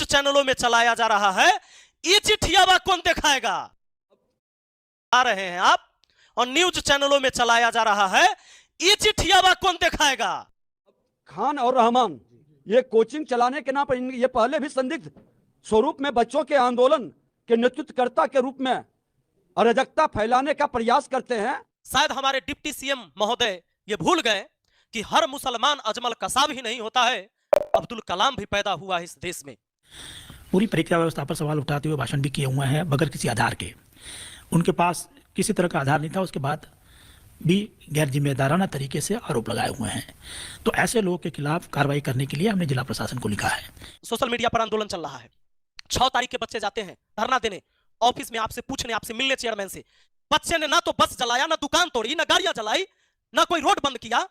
चैनलों में चलाया जा रहा है, ये चिट्ठियावा कौन दिखाएगा? आ रहे हैं आप और न्यूज चैनलों में चलाया जा रहा है, ये चिट्ठियावा कौन दिखाएगा? खान और रहमान ये कोचिंग चलाने के नाम पर ये पहले भी संदिग्ध स्वरूप में बच्चों के आंदोलन के नेतृत्वकर्ता के रूप में अराजकता फैलाने का प्रयास करते हैं। शायद हमारे डिप्टी सीएम महोदय ये भूल गए कि हर मुसलमान अजमल कसाब ही नहीं होता है, अब्दुल कलाम भी पैदा हुआ है इस देश में। पूरी परीक्षा व्यवस्था पर सवाल उठाते हुए भाषण भी किए हुए हैं बगैर किसी आधार के। उनके पास किसी तरह का आधार नहीं था, उसके बाद भी गैर जिम्मेदाराना तरीके से आरोप लगाए हुए हैं। तो ऐसे लोगों के खिलाफ कार्रवाई करने के लिए हमने जिला प्रशासन को लिखा है। सोशल मीडिया पर आंदोलन चल रहा है, 6 तारीख के बच्चे जाते हैं धरना देने ऑफिस में, आपसे पूछने, आपसे मिलने चेयरमैन से। बच्चे ने ना तो बस जलाया, ना दुकान तोड़ी, ना गाड़ियां जलाई, ना कोई रोड बंद किया।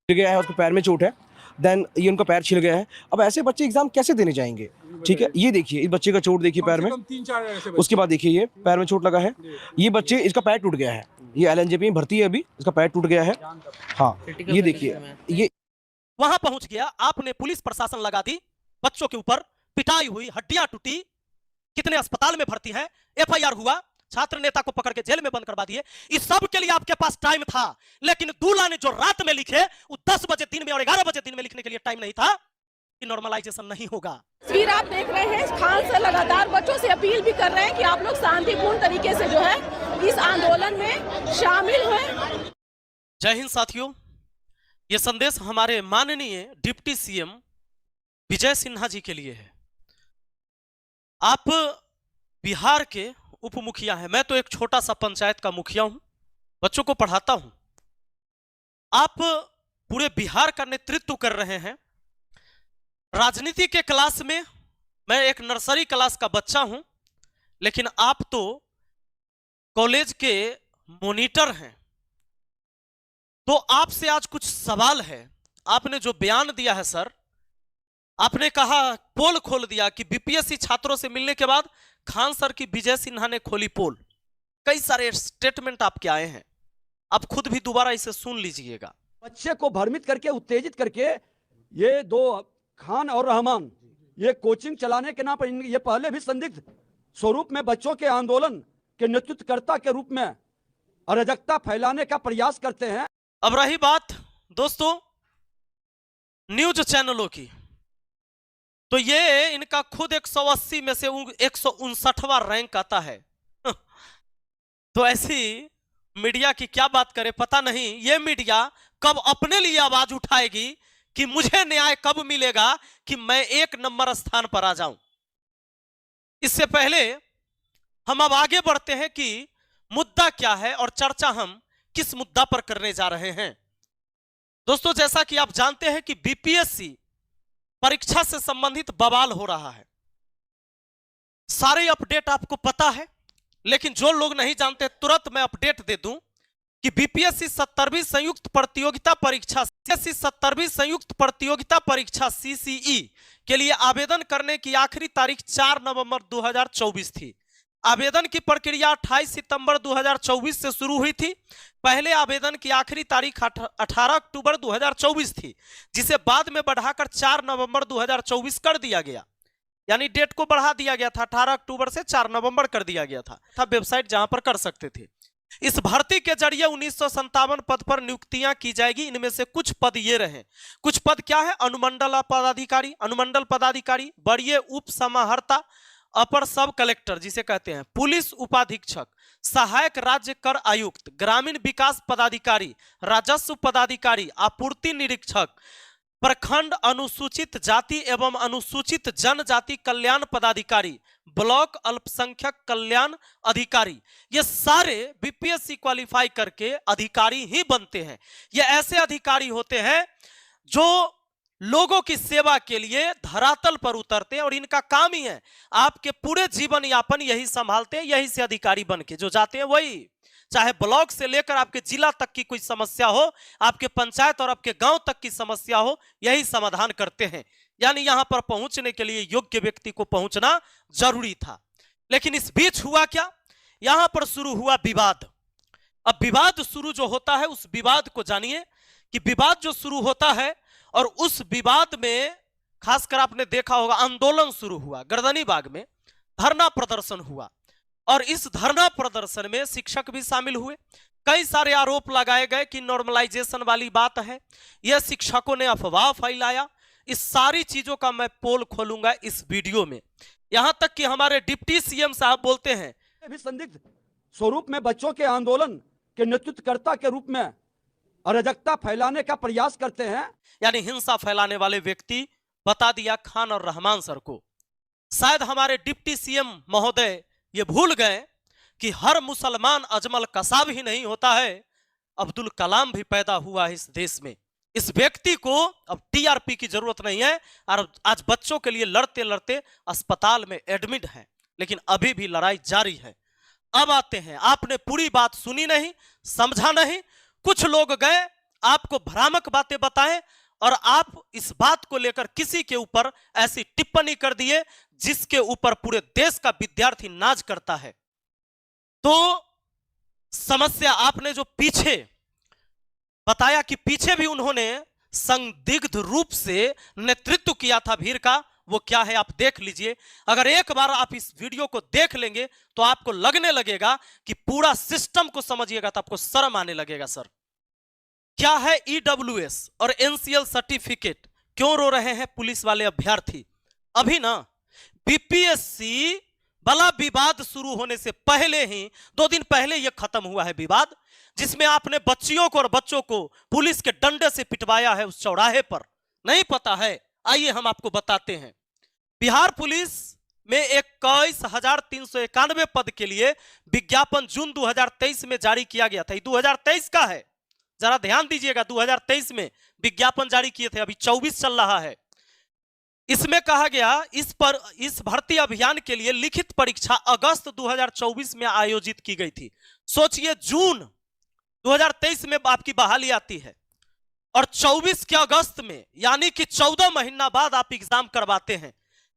गया है, उसको पैर में चोट है, देन ये उनका पैर छिल गया है। अब ऐसे बच्चे एग्जाम कैसे देने जाएंगे? ठीक है, ये देखिए इस बच्चे का चोट देखिए पैर में, 3-4 ऐसे उसके बाद देखिए ये पैर में चोट लगा है। ये बच्चे, इसका पैर टूट गया है, ये एलएनजेपी में भर्ती है अभी, इसका पैर टूट गया है। हाँ ये देखिए, ये वहां पहुंच गया, आपने पुलिस प्रशासन लगा दी, बच्चों के ऊपर पिटाई हुई, हड्डियां टूटी, कितने अस्पताल में भर्ती है, एफआईआर हुआ, छात्र नेता को पकड़ के जेल में बंद करवा दिए। इस सब के लिए आपके पास टाइम था, लेकिन दूल्हा ने जो रात में लिखे वो 10 बजे दिन में और 11 बजे दिन में लिखने के लिए टाइम नहीं था कि नॉर्मलाइजेशन नहीं होगा। तस्वीर आप देख रहे हैं, खान से लगातार बच्चों से अपील भी कर रहे हैं कि आप लोग शांतिपूर्ण तरीके से जो है इस आंदोलन में शामिल हुए। जय हिंद साथियों, ये संदेश हमारे माननीय डिप्टी सीएम विजय सिन्हा जी के लिए है। आप बिहार के उप मुखिया हैं, मैं तो एक छोटा सा पंचायत का मुखिया हूं, बच्चों को पढ़ाता हूं। आप पूरे बिहार का नेतृत्व कर रहे हैं। राजनीति के क्लास में मैं एक नर्सरी क्लास का बच्चा हूं, लेकिन आप तो कॉलेज के मॉनिटर हैं। तो आपसे आज कुछ सवाल है। आपने जो बयान दिया है सर, आपने कहा, पोल खोल दिया कि बीपीएससी छात्रों से मिलने के बाद खान सर की विजय सिन्हा ने खोली पोल। कई सारे स्टेटमेंट आपके आए हैं, आप खुद भी दोबारा इसे सुन लीजिएगा। बच्चे को भ्रमित करके, उत्तेजित करके ये दो खान और रहमान ये कोचिंग चलाने के नाम पर ये पहले भी संदिग्ध स्वरूप में बच्चों के आंदोलन के नेतृत्वकर्ता के रूप में अराजकता फैलाने का प्रयास करते हैं। अब रही बात दोस्तों न्यूज चैनलों की, तो ये इनका खुद 180 में से 159वां रैंक आता है। तो ऐसी मीडिया की क्या बात करें, पता नहीं ये मीडिया कब अपने लिए आवाज उठाएगी कि मुझे न्याय कब मिलेगा कि मैं 1 नंबर स्थान पर आ जाऊं। इससे पहले हम अब आगे बढ़ते हैं कि मुद्दा क्या है और चर्चा हम किस मुद्दा पर करने जा रहे हैं। दोस्तों जैसा कि आप जानते हैं कि बीपीएससी परीक्षा से संबंधित बवाल हो रहा है, सारे अपडेट आपको पता है, लेकिन जो लोग नहीं जानते तुरंत मैं अपडेट दे दूं कि बीपीएससी 70वीं संयुक्त प्रतियोगिता परीक्षा, 70वीं संयुक्त प्रतियोगिता परीक्षा सीसीई के लिए आवेदन करने की आखिरी तारीख 4 नवंबर 2024 थी। आवेदन की प्रक्रिया 28 सितंबर 2024 से शुरू हुई थी। पहले आवेदन की आखिरी तारीख 18 अक्टूबर 2024 थी, जिसे बाद में बढ़ाकर 4 नवंबर 2024 कर दिया गया, यानी डेट को बढ़ा दिया गया था, 18 अक्टूबर से 4 नवंबर कर दिया गया था वेबसाइट जहां पर कर सकते थे। इस भर्ती के जरिए 1957 पद पर नियुक्तियां की जाएगी। इनमें से कुछ पद ये रहे। कुछ पद क्या है? अनुमंडल पदाधिकारी, अनुमंडल पदाधिकारी, वरीय उप समाहर्ता, अपर सब कलेक्टर जिसे कहते हैं, पुलिस उपाधीक्षक, सहायक राज्य कर आयुक्त, ग्रामीण विकास पदाधिकारी, राजस्व पदाधिकारी, आपूर्ति निरीक्षक, प्रखंड अनुसूचित जाति एवं अनुसूचित जनजाति कल्याण पदाधिकारी, ब्लॉक अल्पसंख्यक कल्याण अधिकारी। ये सारे बीपीएससी क्वालिफाई करके अधिकारी ही बनते हैं। ये ऐसे अधिकारी होते हैं जो लोगों की सेवा के लिए धरातल पर उतरते हैं और इनका काम ही है आपके पूरे जीवन यापन यही संभालते हैं। यही से अधिकारी बन के जो जाते हैं वही, चाहे ब्लॉक से लेकर आपके जिला तक की कोई समस्या हो, आपके पंचायत और आपके गांव तक की समस्या हो, यही समाधान करते हैं। यानी यहां पर पहुंचने के लिए योग्य व्यक्ति को पहुंचना जरूरी था। लेकिन इस बीच हुआ क्या? यहां पर शुरू हुआ विवाद। अब विवाद शुरू जो होता है उस विवाद को जानिए कि विवाद जो शुरू होता है और उस विवाद में खासकर आपने देखा होगा आंदोलन शुरू हुआ, गर्दनी बाग में धरना प्रदर्शन हुआ और इस धरना प्रदर्शन में शिक्षक भी शामिल हुए। कई सारे आरोप लगाए गए कि नॉर्मलाइजेशन वाली बात है, यह शिक्षकों ने अफवाह फैलाया। इस सारी चीजों का मैं पोल खोलूंगा इस वीडियो में। यहां तक कि हमारे डिप्टी सीएम साहब बोलते हैं भी संदिग्ध स्वरूप में बच्चों के आंदोलन के नेतृत्वकर्ता के रूप में अराजकता फैलाने का प्रयास करते हैं, यानी हिंसा फैलाने वाले व्यक्ति बता दिया खान और रहमान सर को। शायद हमारे डिप्टी सीएम महोदय ये भूल गए कि हर मुसलमान अजमल कसाब ही नहीं होता है, अब्दुल कलाम भी पैदा हुआ है इस देश में। इस व्यक्ति को अब टीआरपी की जरूरत नहीं है और आज बच्चों के लिए लड़ते लड़ते अस्पताल में एडमिट है, लेकिन अभी भी लड़ाई जारी है। अब आते हैं, आपने पूरी बात सुनी नहीं, समझा नहीं, कुछ लोग गए आपको भ्रामक बातें बताएं और आप इस बात को लेकर किसी के ऊपर ऐसी टिप्पणी कर दिए जिसके ऊपर पूरे देश का विद्यार्थी नाज करता है। तो समस्या आपने जो पीछे बताया कि पीछे भी उन्होंने संदिग्ध रूप से नेतृत्व किया था भीड़ का, वो क्या है आप देख लीजिए। अगर एक बार आप इस वीडियो को देख लेंगे तो आपको लगने लगेगा कि पूरा सिस्टम को समझिएगा तो आपको शर्म आने लगेगा। सर क्या है ईडब्ल्यूएस और एनसीएल सर्टिफिकेट, क्यों रो रहे हैं पुलिस वाले अभ्यर्थी? अभी ना बीपीएससी वाला विवाद शुरू होने से पहले ही 2 दिन पहले यह खत्म हुआ है विवाद, जिसमें आपने बच्चियों को और बच्चों को पुलिस के डंडे से पिटवाया है उस चौराहे पर। नहीं पता है? आइए हम आपको बताते हैं। बिहार पुलिस में 21,391 पद के लिए विज्ञापन जून 2023 में जारी किया गया था। 2023 का है, जरा ध्यान दीजिएगा। 2023 में विज्ञापन जारी किए थे, अभी 24 चल रहा है। इसमें कहा गया इस भर्ती अभियान के लिए लिखित परीक्षा अगस्त 2024 में आयोजित की गई थी। सोचिए जून 2023 में आपकी बहाली आती है और 24 के अगस्त में, यानी कि 14 महीना बाद आप एग्जाम करवाते हैं।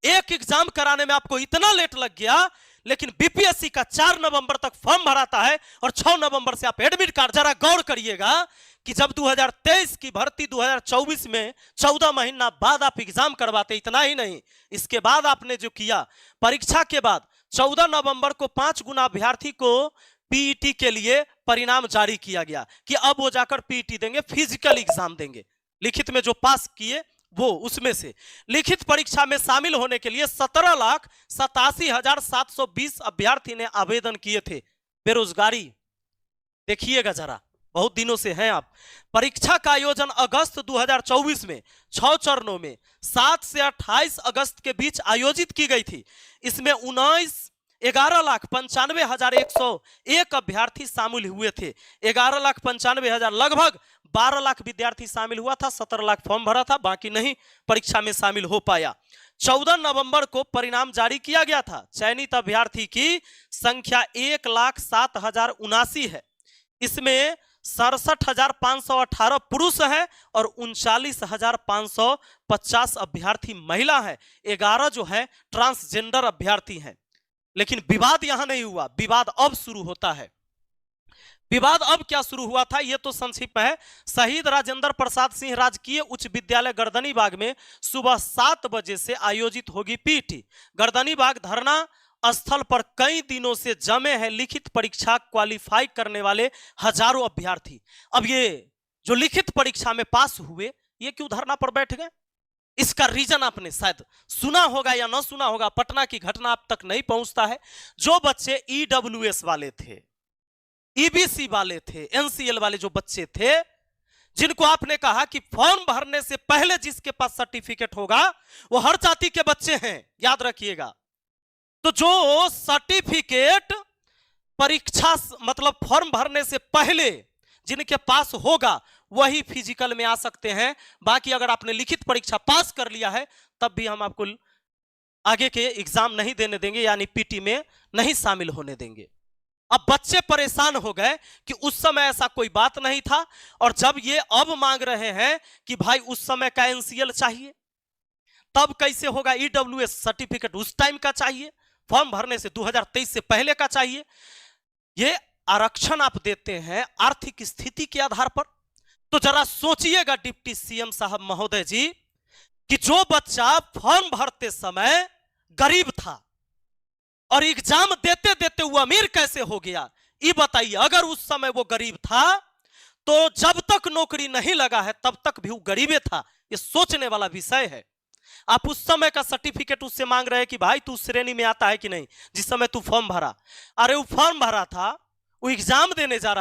एक एग्जाम कराने में आपको इतना लेट लग गया, लेकिन बीपीएससी का 4 नवंबर तक फॉर्म भराता है और 6 नवंबर से आप एडमिट कार्ड। जरा गौर करिएगा कि जब 2023 की भर्ती 2024 में 14 महीना बाद आप एग्जाम करवाते, इतना ही नहीं, इसके बाद आपने जो किया, परीक्षा के बाद 14 नवंबर को 5 गुना अभ्यर्थी को पीईटी के लिए परिणाम जारी किया गया कि अब वो जाकर पीईटी देंगे, फिजिकल एग्जाम देंगे। लिखित में जो पास किए वो, उसमें से लिखित परीक्षा में शामिल होने के लिए 17,87,720 अभ्यर्थी ने आवेदन किए थे। बेरोजगारी देखिएगा जरा, बहुत दिनों से हैं आप। परीक्षा का आयोजन अगस्त 2024 में 6 चरणों में 7 से 28 अगस्त के बीच आयोजित की गई थी। इसमें 11,95,101 अभ्यर्थी शामिल हुए थे। 11,95,000, लगभग 12 लाख विद्यार्थी शामिल हुआ था। 17 लाख फॉर्म भरा था, बाकी नहीं परीक्षा में शामिल हो पाया। 14 नवंबर को परिणाम जारी किया गया था। चयनित अभ्यर्थी की संख्या 1,07,079 है। इसमें 67,518 पुरुष है और 39,550 अभ्यर्थी महिला है। 11 जो है ट्रांसजेंडर अभ्यर्थी हैं। लेकिन विवाद यहां नहीं हुआ, विवाद अब शुरू होता है। विवाद अब क्या शुरू हुआ था ये तो संक्षिप्त है। शहीद राजेंद्र प्रसाद सिंह राजकीय उच्च विद्यालय गर्दनी बाग में सुबह 7 बजे से आयोजित होगी पीटी। गर्दनी बाग धरना स्थल पर कई दिनों से जमे हैं लिखित परीक्षा क्वालिफाई करने वाले हजारों अभ्यर्थी। अब ये जो लिखित परीक्षा में पास हुए, ये क्यों धरना पर बैठ गए? इसका रीजन आपने शायद सुना होगा या ना सुना होगा, पटना की घटना आप तक नहीं पहुंचता है। जो बच्चे ईडब्ल्यूएस वाले थे, ईबीसी वाले थे, एनसीएल वाले जो बच्चे थे, जिनको आपने कहा कि फॉर्म भरने से पहले जिसके पास सर्टिफिकेट होगा वो हर जाति के बच्चे हैं, याद रखिएगा। तो जो सर्टिफिकेट परीक्षा मतलब फॉर्म भरने से पहले जिनके पास होगा वही फिजिकल में आ सकते हैं। बाकी अगर आपने लिखित परीक्षा पास कर लिया है तब भी हम आपको आगे के एग्जाम नहीं देने देंगे, यानी पीटी में नहीं शामिल होने देंगे। अब बच्चे परेशान हो गए कि उस समय ऐसा कोई बात नहीं था, और जब ये अब मांग रहे हैं कि भाई उस समय का एनसीएल चाहिए, तब कैसे होगा? ईडब्ल्यूएस सर्टिफिकेट उस टाइम का चाहिए, फॉर्म भरने से 2023 से पहले का चाहिए। ये आरक्षण आप देते हैं आर्थिक स्थिति के आधार पर। तो जरा सोचिएगा डिप्टी सीएम साहब महोदय जी, कि जो बच्चा फॉर्म भरते समय गरीब था और एग्जाम देते देते वो अमीर कैसे हो गया, ये बताइए। अगर उस समय वो गरीब था तो जब तक नौकरी नहीं लगा है तब तक भी वो गरीबे था। ये सोचने वाला विषय है। आप उस समय का सर्टिफिकेट उससे मांग रहे हैं कि भाई तू उस श्रेणी में आता है कि नहीं जिस समय तू फॉर्म भरा। अरे वो फॉर्म भरा था, वो एग्जाम देने जा रहा